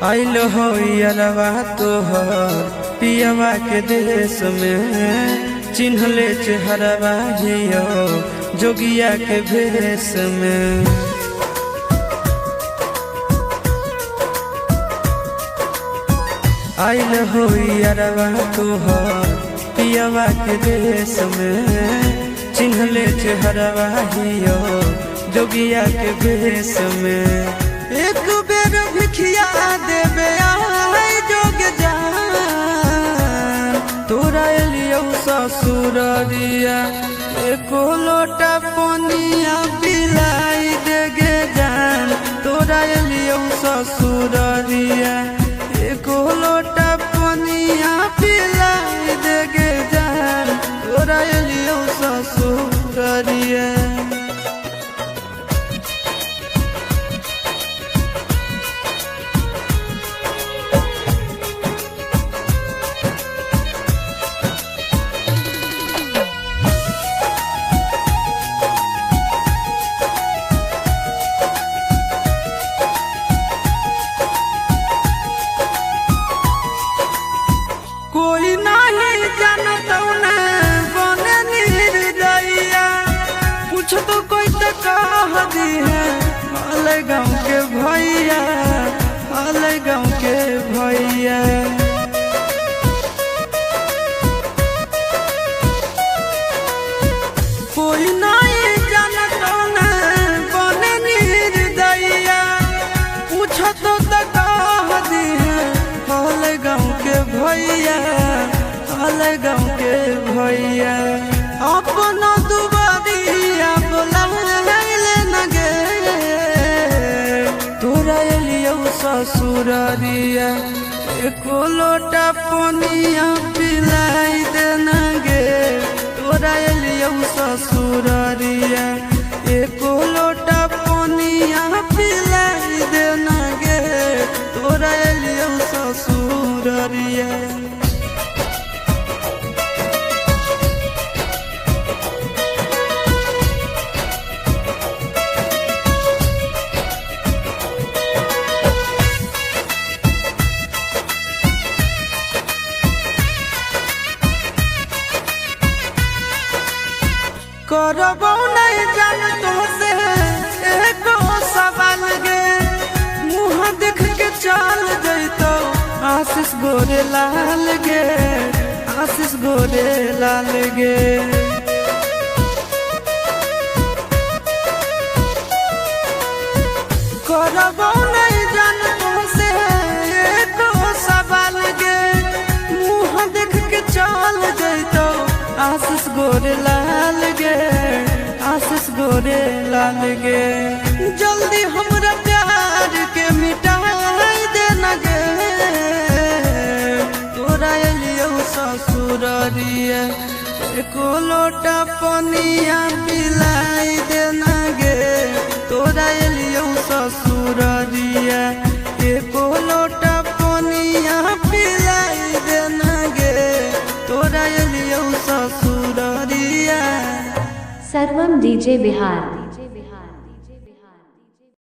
आइल हो यारवा तोहर पियवा के देश में, चिन्हले चेहरवा हियो जोगिया के भेष में। आइल हो यारवा तोहर पियवा के देश में, चिन्हले चेहरवा हियो जोगिया के भेष में। एक बेर भिखिया देवे आई जोग जान, तोरा एलियो ससुररिया एको लोटा पनिया पिलाई देगे जान। तोरा एलियो ससुररिया एको लोटा पनिया पिलाई देगे जान। तोरा एलियो ससुररिया कोई नहीं जानता बने निर्दयिया, पूछ तो कोई तो कह दी है अलग गाँव के भैया, अलग गाँव के भैया। कोई नहीं जानता बने निर्दयिया, पूछ तो कह दी है अलग गाँव के भैया, अलग गाँव के भैया। अपना दुबारिया बोलाइले न गे, तोरा एलियो ससुररिया एको लोटा पनिया पिलाई दे न गे। तोरा एलियो ससुररिया एको लोटा पनिया पिलाई दे न गे। तोरा एलियो ससुररिया करबो नहीं जान तो से एको सवाल गे, मुँह देख के चल जैतो आशीष गोरे लाल गे, आशीष गोरे लाल गे। करबो नहीं जान तो से एको सवाल गे, मुँह देख के चल जैतो आशीष गोरे लाल गे, आशीष गोरे लाल गे। जल्दी हमरा प्यार के मिटाई दे न गे, तोरा एलियो ससुररिया एको लोटा पनिया पिलाई दे न गे। तोरा एलियो ससुररिया एको लोटा पनिया पिलाई दे न गे। तोरा एलियो ससुररिया। सर्वम डीजे बिहार।